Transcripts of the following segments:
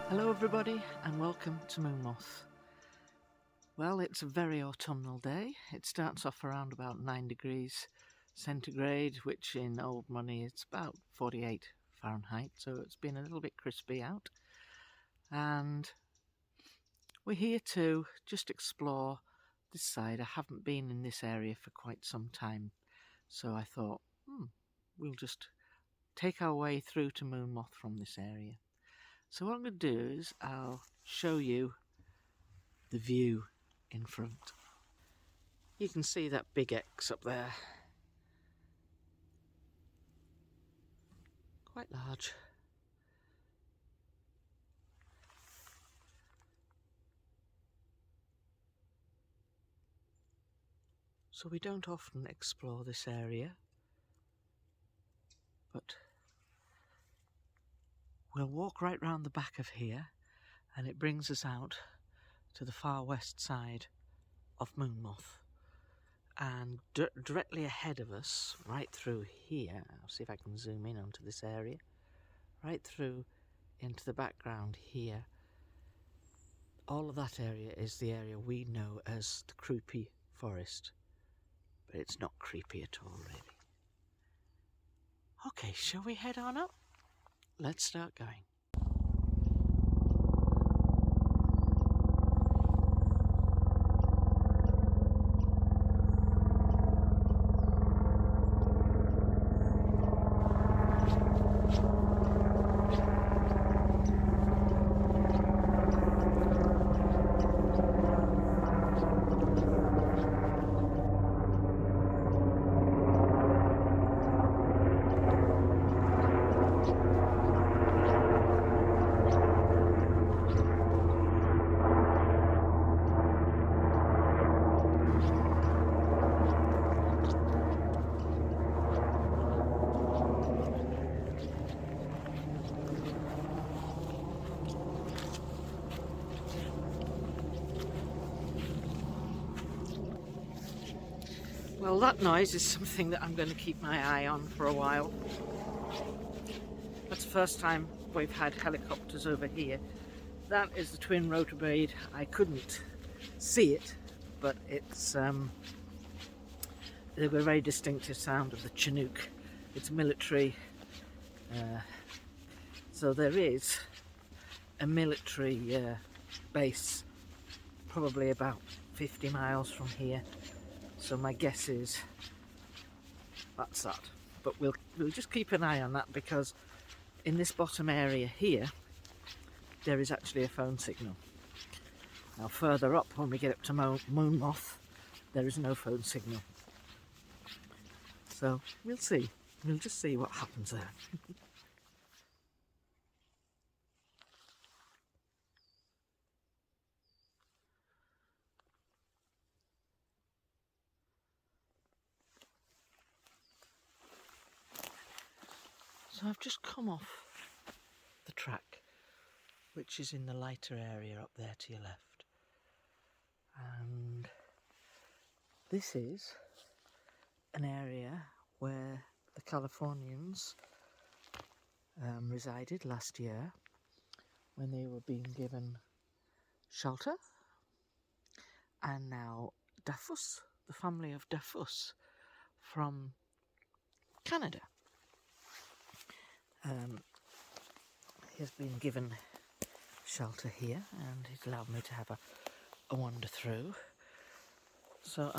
Hello everybody and welcome to Moonmoth. Well, it's a very autumnal day. It starts off around about 9 degrees centigrade, which in old money is about 48 Fahrenheit, so it's been a little bit crispy out. And we're here to just explore this side. I haven't been in this area for quite some time, so I thought, we'll just take our way through to Moonmoth from this area. So what I'm going to do is I'll show you the view in front. You can see that big X up there. Quite large. So we don't often explore this area, but we'll walk right round the back of here and it brings us out to the far west side of Moonmoth. And directly ahead of us, right through here, I'll see if I can zoom in onto this area, right through into the background here, all of that area is the area we know as the Creepy Forest, but it's not creepy at all really. Okay, shall we head on up? Let's start going. Well, that noise is something that I'm going to keep my eye on for a while. That's the first time we've had helicopters over here. That is the twin rotor blade. I couldn't see it, but it's there's a very distinctive sound of the Chinook. It's military, so there is a military base probably about 50 miles from here. So my guess is that's that. But we'll just keep an eye on that, because in this bottom area here there is actually a phone signal. Now further up, when we get up to Moonmoth, there is no phone signal. So we'll see. We'll just see what happens there. So I've just come off the track, which is in the lighter area up there to your left. And this is an area where the Californians resided last year when they were being given shelter. And now Duffus, the family of Duffus from Canada. He has been given shelter here, and he's allowed me to have a wander through. So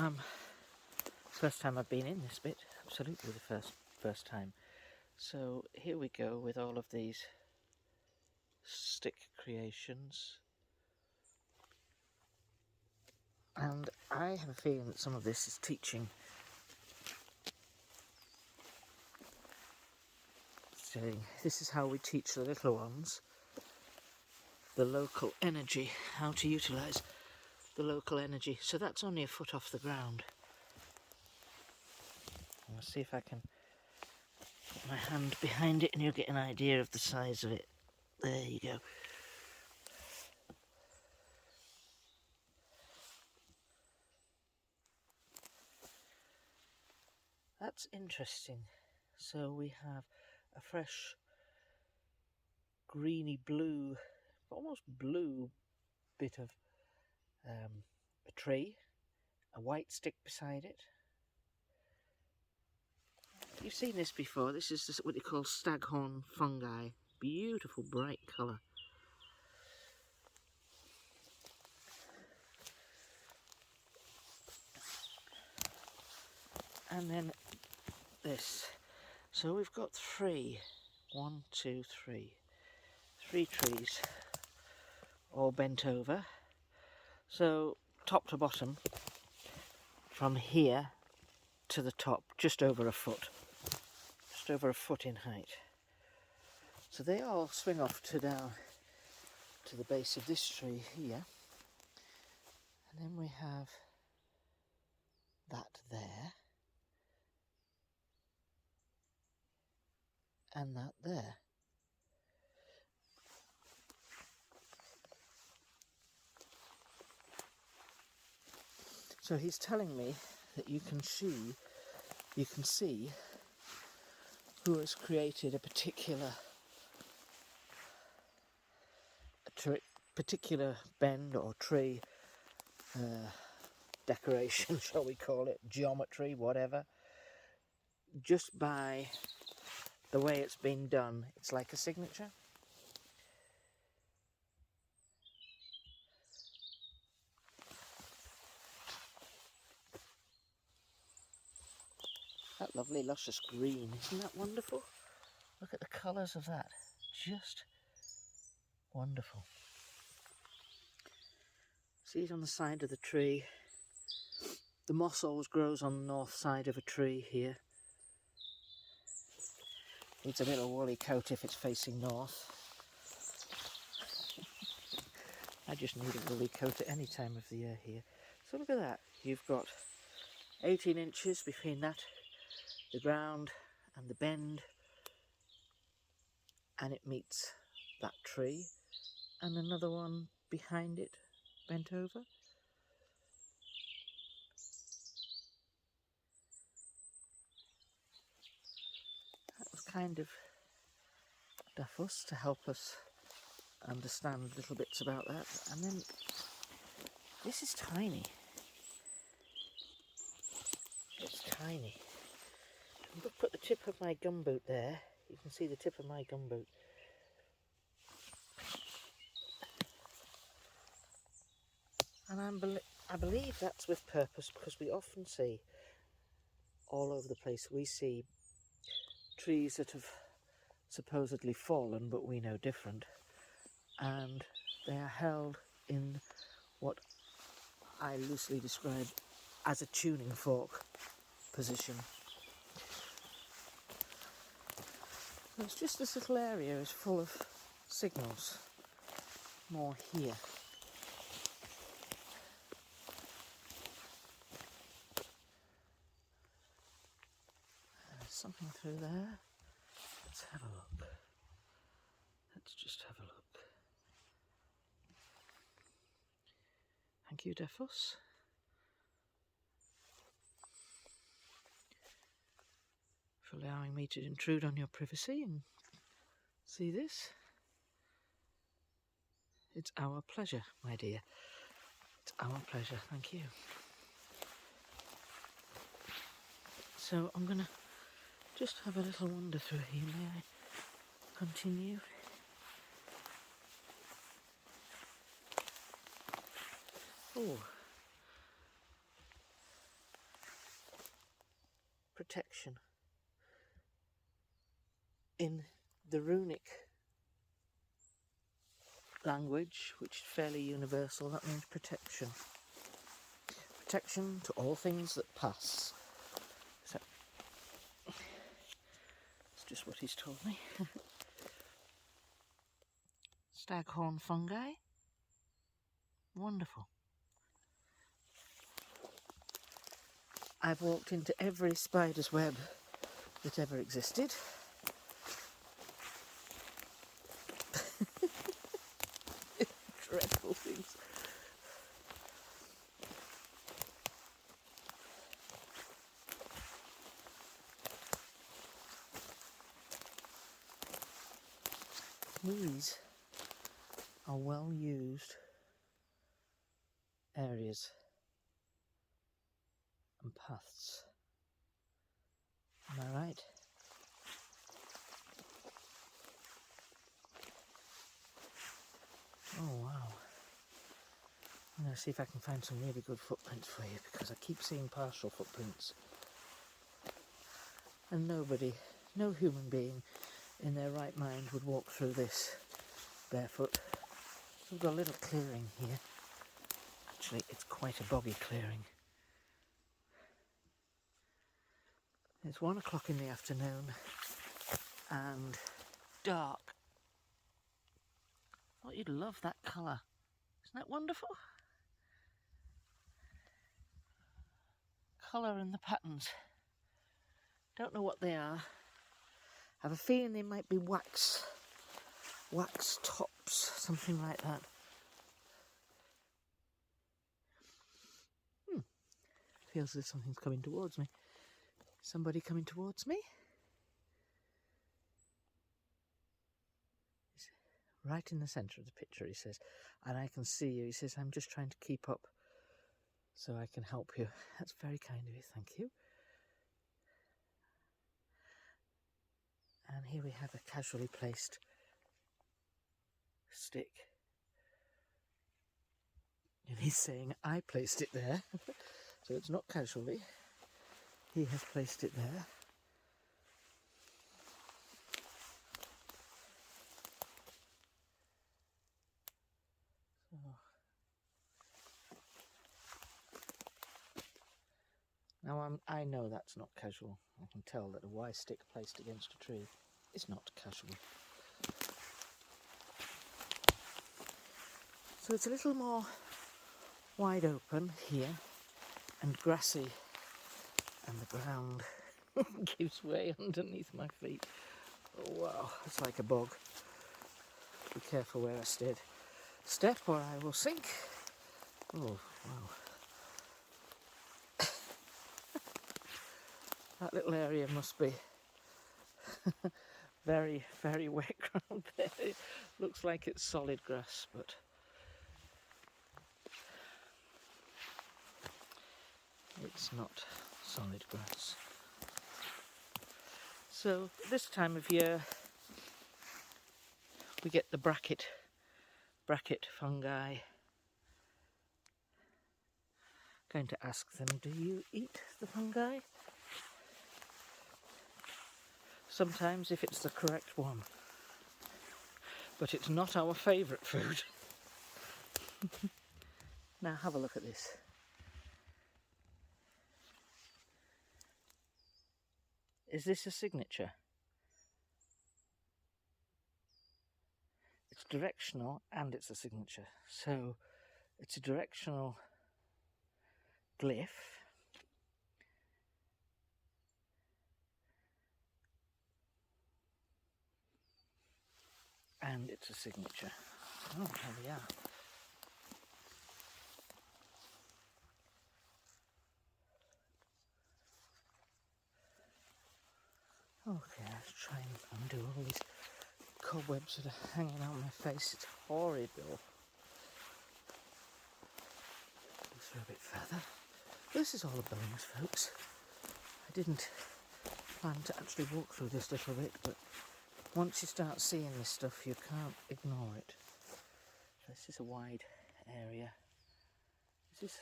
first time I've been in this bit, absolutely the first time. So here we go with all of these stick creations. And I have a feeling that some of this is teaching. Saying this is how we teach the little ones the local energy, how to utilise the local energy. So that's only a foot off the ground. I'll see if I can put my hand behind it and you'll get an idea of the size of it. There you go. That's interesting. So we have a fresh greeny blue, almost blue bit of a tree, a white stick beside it. You've seen this before. This is what they call Staghorn Fungi. Beautiful bright colour. And then this. So we've got three trees all bent over. So top to bottom, from here to the top, just over a foot in height. So they all swing off to down to the base of this tree here, and then we have that there, and that there. So he's telling me that you can see who has created a particular bend or tree decoration, shall we call it, geometry, whatever, just by the way it's been done. It's like a signature. That lovely luscious green, isn't that wonderful? Look at the colours of that, just wonderful. See it on the side of the tree. The moss always grows on the north side of a tree here. Needs a little woolly coat if it's facing north. I just need a woolly coat at any time of the year here. So look at that, you've got 18 inches between that, the ground and the bend, and it meets that tree, and another one behind it bent over. That was kind of Glyphs to help us understand little bits about that. And then this is tiny. It's tiny. I'm going to put the tip of my gumboot there. You can see the tip of my gumboot. And I believe that's with purpose, because we often see all over the place, we see trees that have supposedly fallen, but we know different. And they are held in what I loosely describe as a tuning fork position. So it's just this little area is full of signals. More here. There's something through there. Let's have a look. Let's just have a look. Thank you, Glyphs. For allowing me to intrude on your privacy and see this. It's our pleasure, my dear. It's our pleasure, thank you. So I'm going to just have a little wander through here. May I continue? Oh. Protection. In the runic language, which is fairly universal, that means protection. Protection to all things that pass. So, it's just what he's told me. Staghorn fungi. Wonderful. I've walked into every spider's web that ever existed. Dreadful things. These are well used areas and paths. Am I right? Oh wow. I'm going to see if I can find some really good footprints for you, because I keep seeing partial footprints. And nobody, no human being in their right mind would walk through this barefoot. We've got a little clearing here. Actually, it's quite a boggy clearing. It's 1 o'clock in the afternoon and dark. I thought you'd love that colour. Isn't that wonderful? Colour and the patterns. Don't know what they are. I have a feeling they might be wax tops, something like that. Feels as if something's coming towards me. Somebody coming towards me? He's right in the centre of the picture, he says, and I can see you. He says, I'm just trying to keep up so I can help you. That's very kind of you, thank you. And here we have a casually placed stick. And he's saying, I placed it there. So it's not casually. He has placed it there. So. Now I know that's not casual. I can tell that a Y stick placed against a tree is not casual. So it's a little more wide open here and grassy, and the ground gives way underneath my feet. Oh wow, it's like a bog. Be careful where I step or I will sink. Oh wow. That little area must be very, very wet ground there. It looks like it's solid grass, but it's not solid grass. So this time of year we get the bracket fungi. Going to ask them, do you eat the fungi? Sometimes if it's the correct one. But it's not our favourite food. Now have a look at this. Is this a signature? It's directional and it's a signature. So it's a directional glyph. And it's a signature. Oh, here we are. Okay, let's try and undo all these cobwebs that are hanging out my face. It's horrid though. Go through a bit further. This is all the bones, folks. I didn't plan to actually walk through this little bit, but once you start seeing this stuff, you can't ignore it. This is a wide area. This is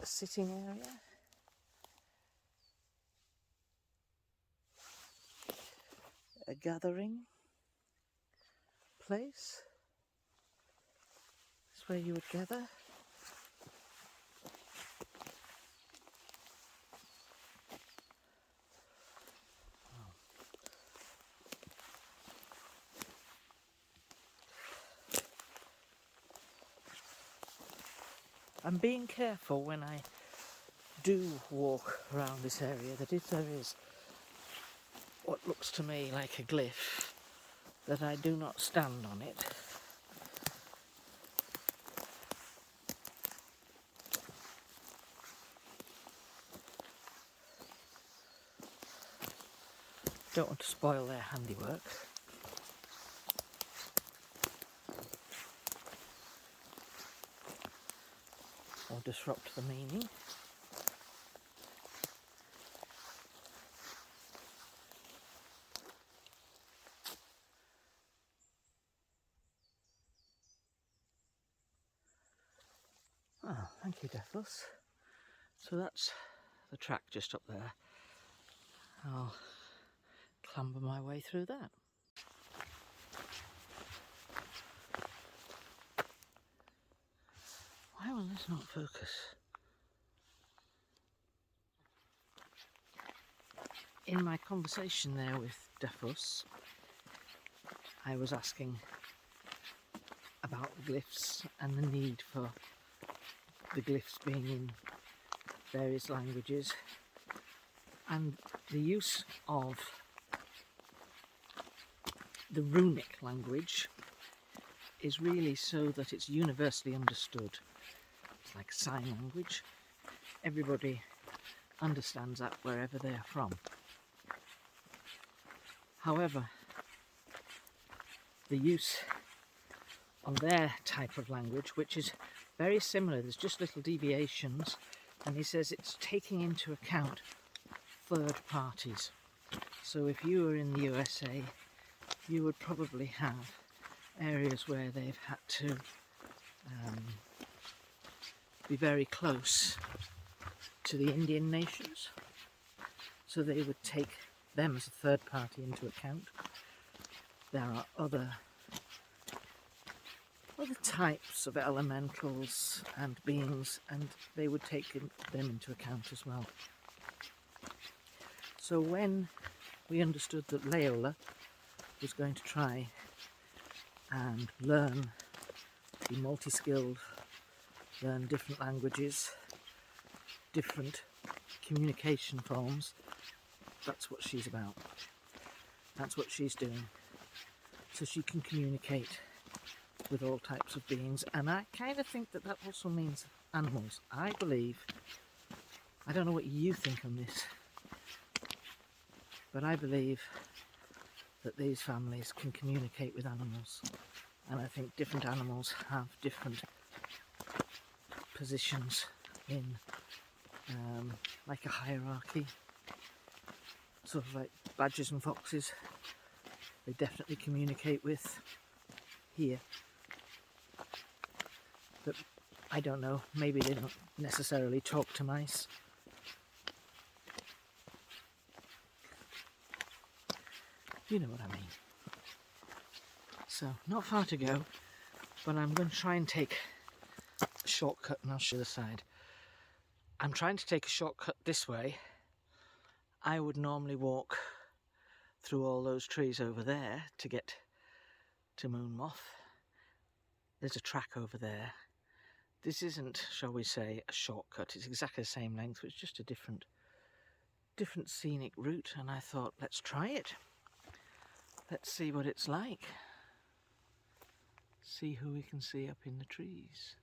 a sitting area. A gathering place. That's where you would gather. I'm being careful when I do walk around this area that if there is what looks to me like a glyph, that I do not stand on it. Don't want to spoil their handiwork. Or disrupt the meaning. Oh, thank you, Deathless. So that's the track just up there. I'll clamber my way through that. Why will this not focus? In my conversation there with Deathless, I was asking about the glyphs and the need for the glyphs being in various languages, and the use of the runic language is really so that it's universally understood. It's like sign language. Everybody understands that wherever they are from. However, the use of their type of language, which is very similar, there's just little deviations, and he says it's taking into account third parties. So if you were in the USA, you would probably have areas where they've had to be very close to the Indian nations, so they would take them as a third party into account. There are other types of elementals and beings, and they would take them into account as well. So when we understood that Leola was going to try and learn, be multi-skilled, learn different languages, different communication forms, that's what she's about. That's what she's doing. So she can communicate with all types of beings, and I kind of think that that also means animals. I believe, I don't know what you think on this, but I believe that these families can communicate with animals, and I think different animals have different positions in like a hierarchy, sort of like badgers and foxes. They definitely communicate with here, but I don't know, maybe they don't necessarily talk to mice. You know what I mean. So, not far to go, but I'm going to try and take a shortcut, and I'll show the side. I'm trying to take a shortcut this way. I would normally walk through all those trees over there to get to Moon Moth. There's a track over there. This isn't, shall we say, a shortcut. It's exactly the same length, but it's just a different scenic route, and I thought, let's try it. Let's see what it's like. See who we can see up in the trees.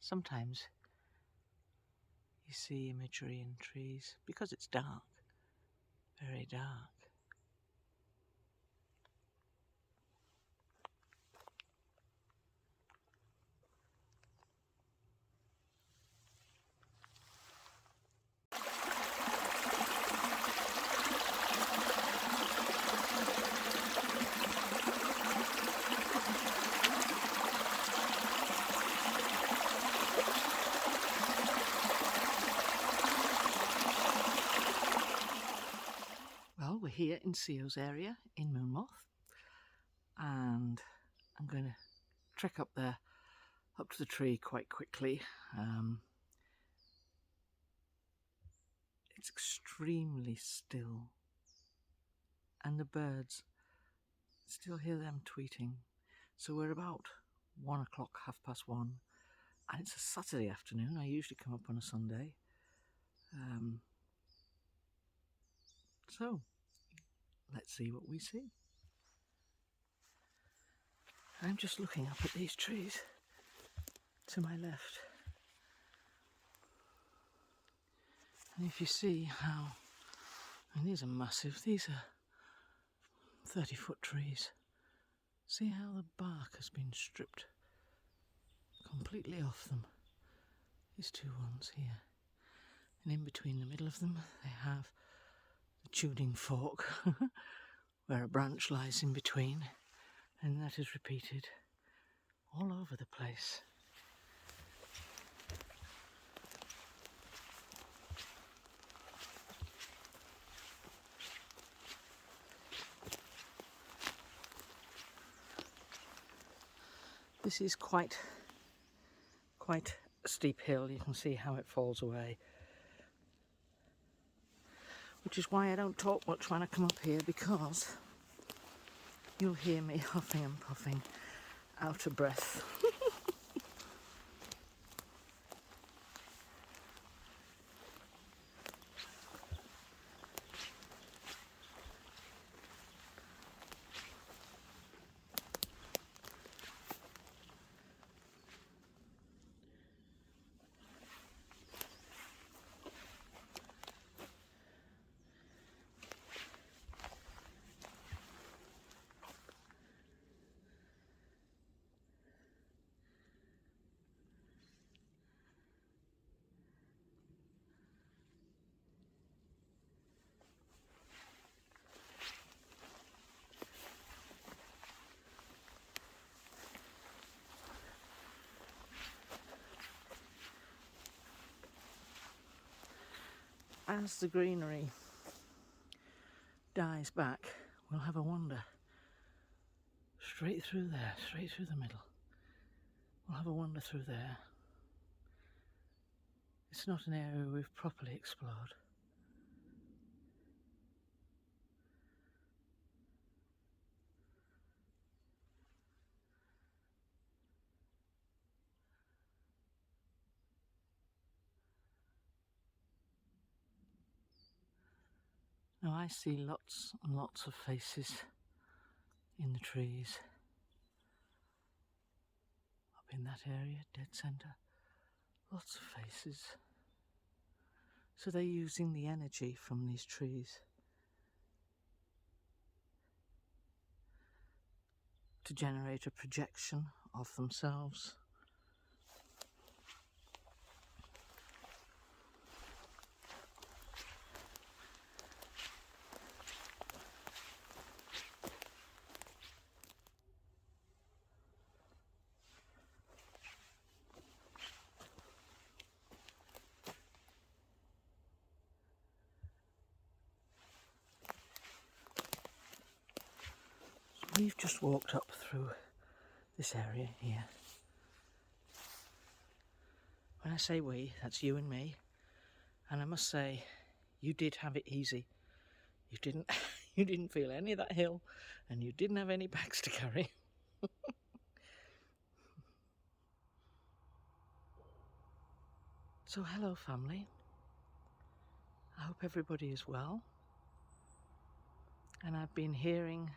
Sometimes you see imagery in trees because it's dark, very dark. here in Sio's area in Moonmoth, and I'm going to trek up there, up to the tree quite quickly. It's extremely still, and the birds, still hear them tweeting. So we're about 1 o'clock, 1:30, and it's a Saturday afternoon. I usually come up on a Sunday. So let's see what we see. I'm just looking up at these trees to my left. And if you see how, and these are massive, these are 30-foot trees. See how the bark has been stripped completely off them. These two ones here. And in between the middle of them, they have the tuning fork, where a branch lies in between, and that is repeated all over the place. This is quite a steep hill. You can see how it falls away, which is why I don't talk much when I come up here, because you'll hear me huffing and puffing, out of breath. As the greenery dies back, we'll have a wander straight through there, straight through the middle. We'll have a wander through there. It's not an area we've properly explored. Now I see lots and lots of faces in the trees. Up in that area, dead centre, lots of faces. So they're using the energy from these trees to generate a projection of themselves. We've just walked up through this area here. When I say we, that's you and me. And I must say, you did have it easy. You didn't feel any of that hill, and you didn't have any bags to carry. So hello family. I hope everybody is well. And I've been hearing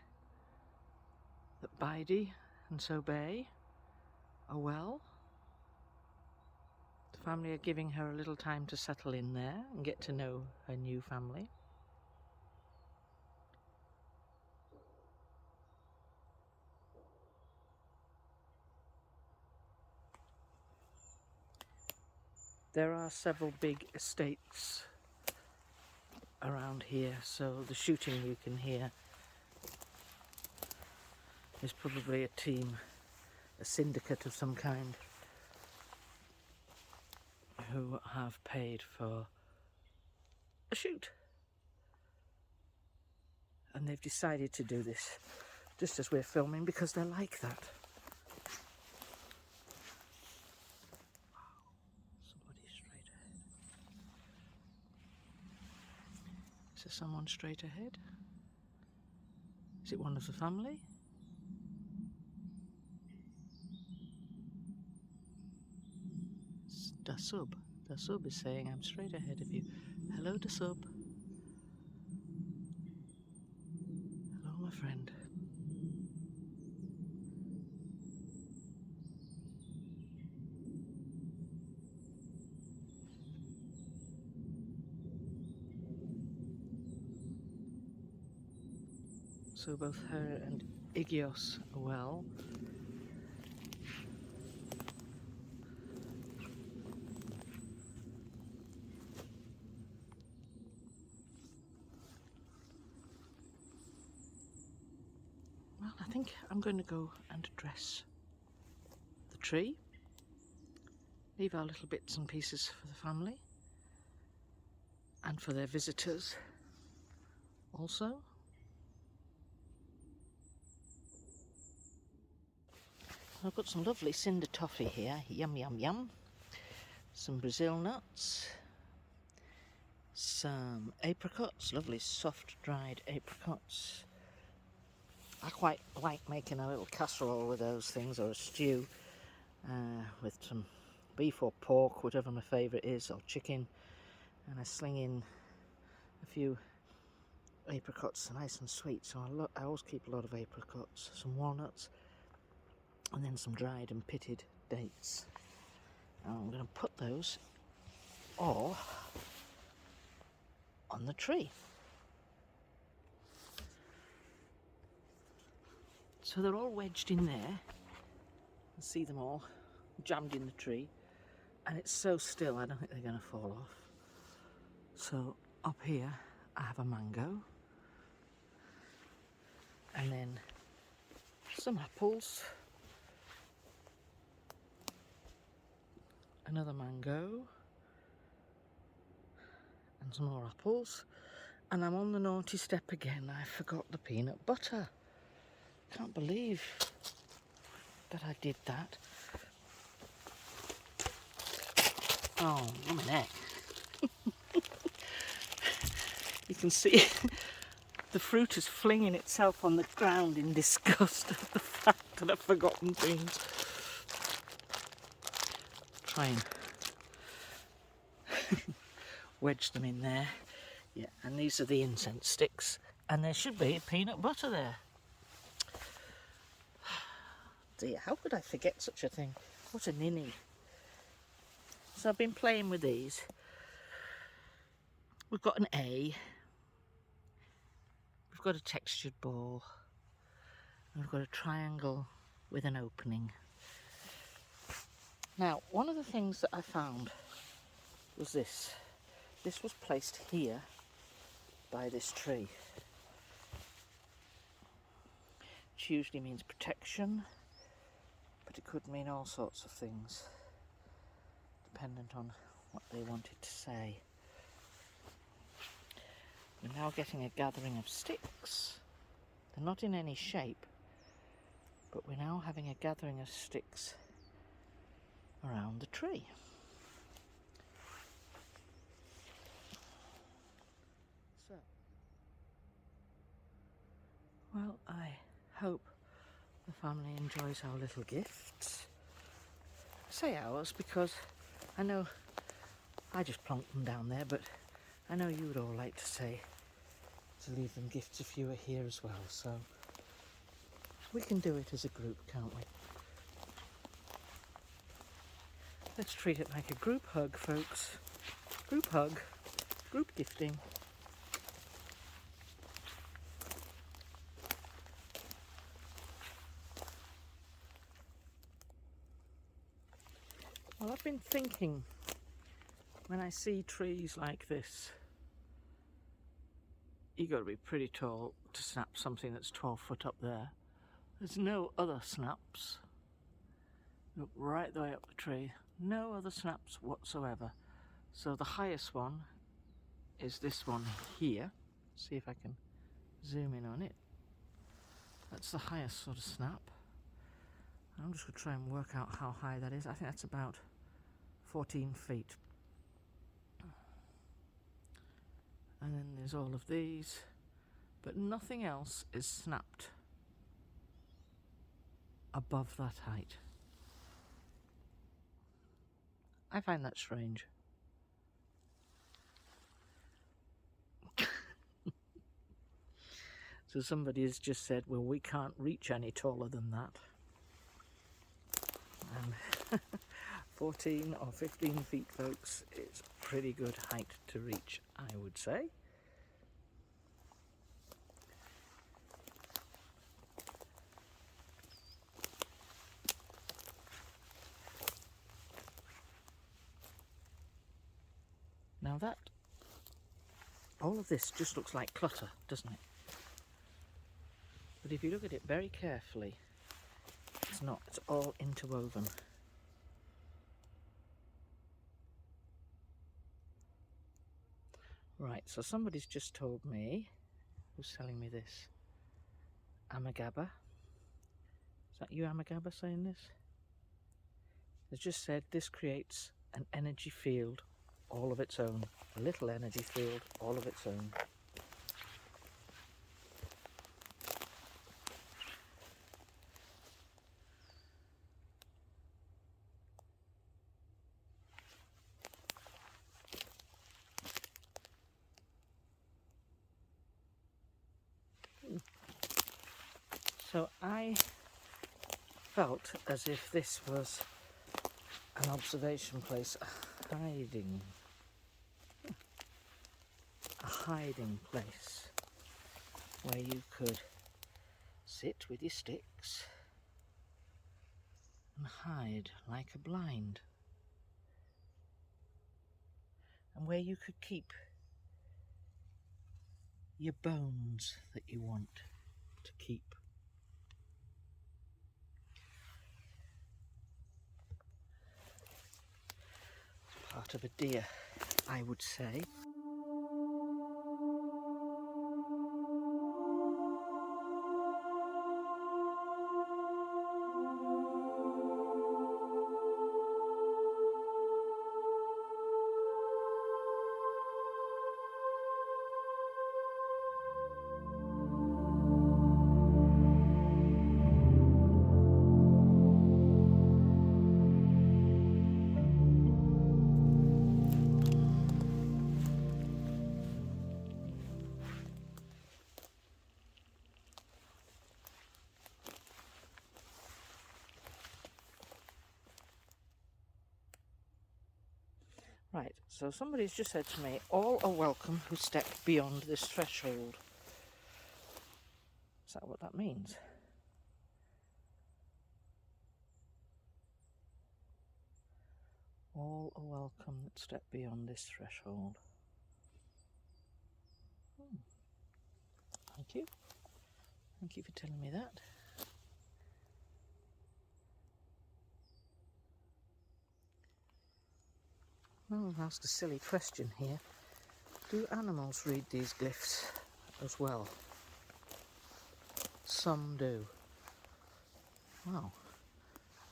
that Bidey and Sobey are well. The family are giving her a little time to settle in there and get to know her new family. There are several big estates around here, so the shooting you can hear is probably a team, a syndicate of some kind, who have paid for a shoot. and they've decided to do this just as we're filming because they're like that. Somebody straight ahead. Is there someone straight ahead? Is it one of the family? It's Dasub. Dasub is saying, I'm straight ahead of you. Hello, Dasub. Hello, my friend. So both her and Igios are well. Well, I think I'm going to go and dress the tree. Leave our little bits and pieces for the family. And for their visitors also. I've got some lovely cinder toffee here, yum yum yum. Some Brazil nuts, some apricots, lovely soft dried apricots. I quite like making a little casserole with those things, or a stew with some beef or pork, whatever my favourite is, or chicken, and I sling in a few apricots, nice and sweet, so I always keep a lot of apricots, some walnuts, and then some dried and pitted dates. And I'm going to put those all on the tree. So they're all wedged in there. You can see them all jammed in the tree, and it's so still I don't think they're going to fall off. So up here I have a mango, and then some apples, another mango, and some more apples, and I'm on the naughty step again. I forgot the peanut butter. Can't believe that I did that. Oh, my neck. You can see the fruit is flinging itself on the ground in disgust at the fact that I've forgotten things. Try and wedge them in there. Yeah, and these are the incense sticks, and there should be peanut butter there. Dear, how could I forget such a thing? What a ninny. So I've been playing with these. We've got an A, we've got a textured ball, and we've got a triangle with an opening. Now, one of the things that I found was this. This was placed here by this tree, which usually means protection, but it could mean all sorts of things, dependent on what they wanted to say. We're now getting a gathering of sticks. They're not in any shape, but we're now having a gathering of sticks around the tree. So, well, I hope the family enjoys our little gifts. I say ours because I know I just plonked them down there, but I know you would all like to say to leave them gifts if you were here as well, so we can do it as a group, can't we? Let's treat it like a group hug, folks. Group hug, group gifting. Well, I've been thinking, when I see trees like this, you've got to be pretty tall to snap something that's 12 foot up there. There's no other snaps. Look right the way up the tree. No other snaps whatsoever. So the highest one is this one here. See if I can zoom in on it. That's the highest sort of snap. I'm just going to try and work out how high that is. I think that's about 14 feet. And then there's all of these, but nothing else is snapped above that height. I find that strange. So somebody has just said, well, we can't reach any taller than that. And 14 or 15 feet, folks, it's pretty good height to reach, I would say. Now that, all of this just looks like clutter, doesn't it? But if you look at it very carefully, it's not, it's all interwoven. Right, so somebody's just told me, who's selling me this? Amagaba. Is that you, Amagaba, saying this? It's just said this creates an energy field all of its own. A little energy field all of its own. So I felt as if this was an observation place, a hiding place where you could sit with your sticks and hide like a blind, and where you could keep your bones that you want to keep. Part of a deer, I would say. Right, so somebody's just said to me, all are welcome who step beyond this threshold. Is that what that means? All are welcome that step beyond this threshold. Thank you. Thank you for telling me that. Well, I'll ask a silly question here. Do animals read these glyphs as well? Some do. Wow.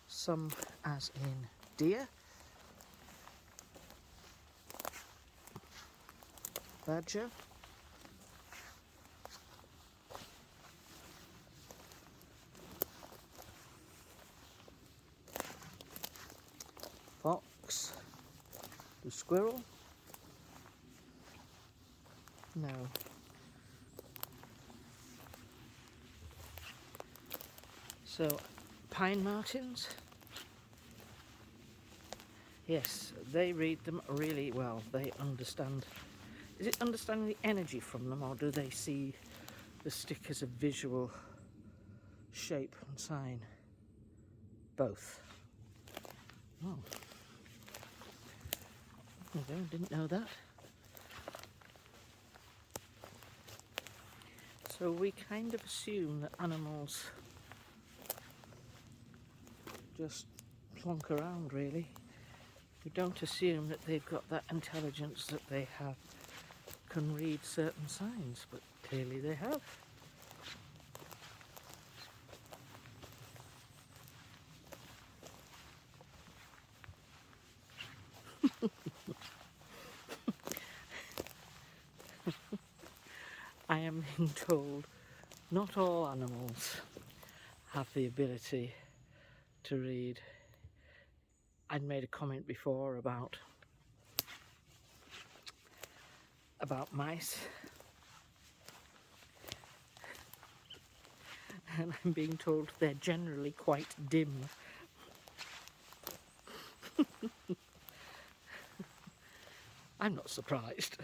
Some as in deer, badger, fox, the squirrel? No. So, pine martens? Yes, they read them really well. They understand. Is it understanding the energy from them, or do they see the stick as a visual shape and sign? Both. Oh. Okay, I didn't know that. So we kind of assume that animals just plonk around, really. We don't assume that they've got that intelligence that they have, can read certain signs, but clearly they have. I am being told not all animals have the ability to read. I'd made a comment before about mice, and I'm being told they're generally quite dim. I'm not surprised.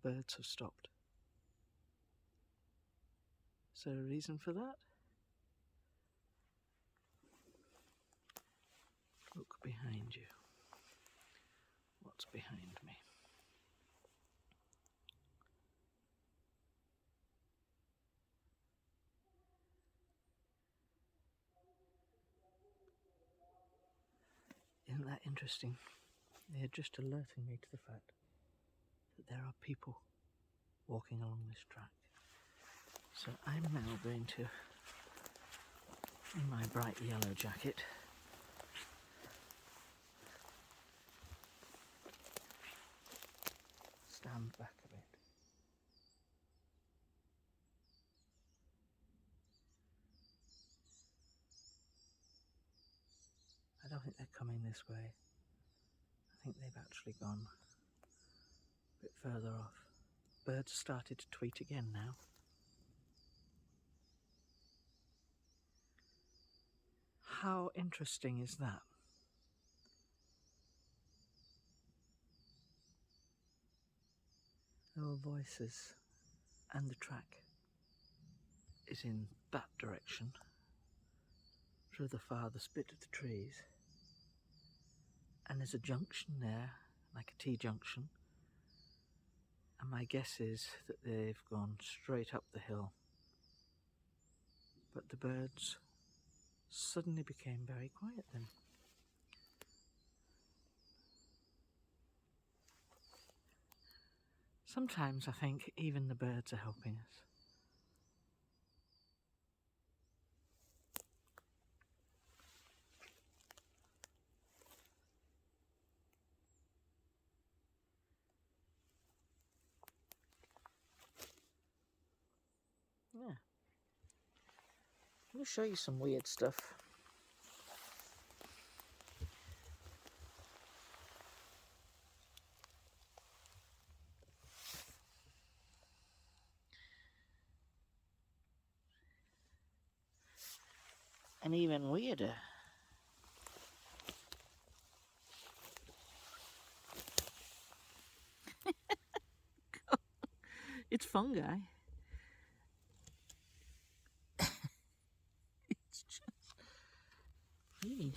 Birds have stopped. Is there a reason for that? Look behind you. What's behind me? Isn't that interesting? They're just alerting me to the fact that there are people walking along this track. So I'm now going to, in my bright yellow jacket, stand back a bit. I don't think they're coming this way. I think they've actually gone a bit further off. Birds started to tweet again now. How interesting is that? There were voices, and the track is in that direction, through the farthest bit of the trees. And there's a junction there, like a T-junction. And my guess is that they've gone straight up the hill. But the birds suddenly became very quiet then. Sometimes I think even the birds are helping us. Yeah. Let me show you some weird stuff. And even weirder. It's fungi. It's just really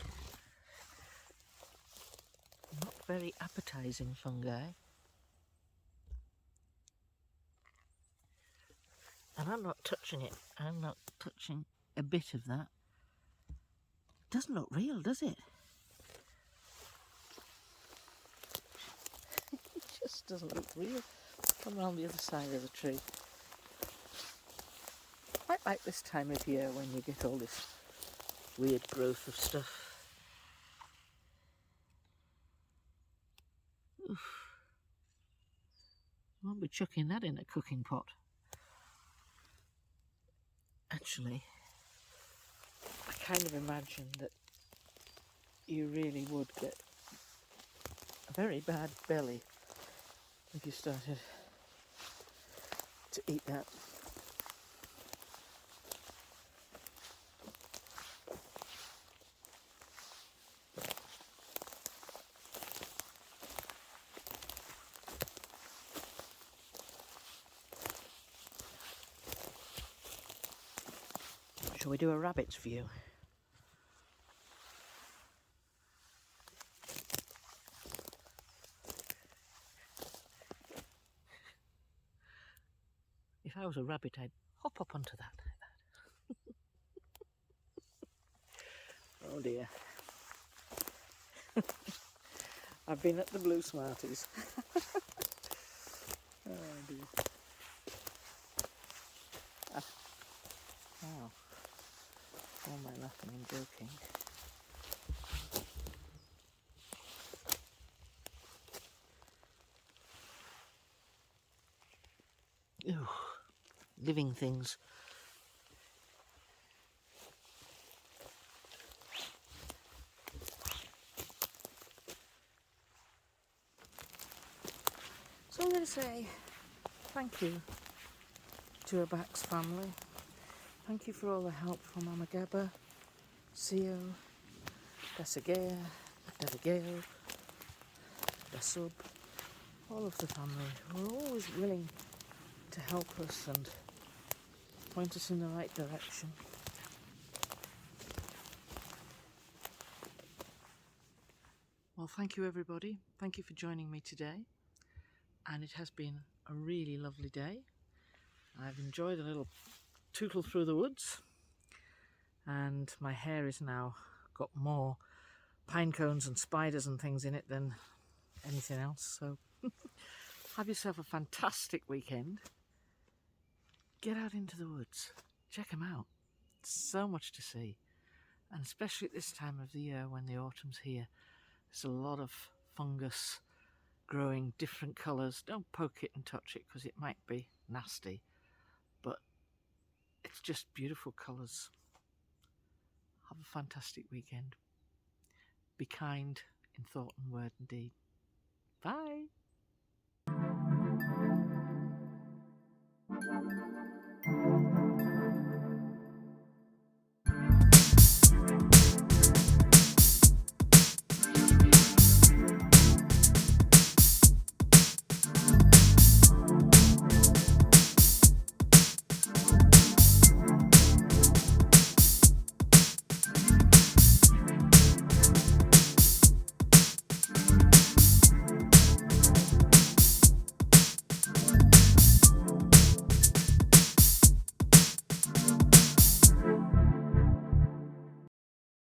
not very appetizing fungi. And I'm not touching it. I'm not touching a bit of that. Doesn't look real, does it? It just doesn't look real. Come around the other side of the tree. Quite like this time of year when you get all this weird growth of stuff. Oof. Won't be chucking that in a cooking pot. Actually, I kind of imagine that you really would get a very bad belly if you started to eat that. Shall we do a rabbit's view? If I was a rabbit, I'd hop up onto that. Oh dear. I've been at the Blue Smarties. Oh dear. Wow. laughing and joking. Ooh, living things. So I'm going to say thank you to Abax's family. Thank you for all the help from Mama Gabba, Sio, Desagea, Devagale, Desub, all of the family who are always willing to help us and point us in the right direction. Well, thank you everybody. Thank you for joining me today. And it has been a really lovely day. I've enjoyed a little tootle through the woods, and my hair is now got more pine cones and spiders and things in it than anything else. So have yourself a fantastic weekend. Get out into the woods, check them out. So much to see, and especially at this time of the year when the autumn's here, there's a lot of fungus growing different colours. Don't poke it and touch it because it might be nasty, but it's just beautiful colours. Have a fantastic weekend. Be kind in thought and word and deed. Bye.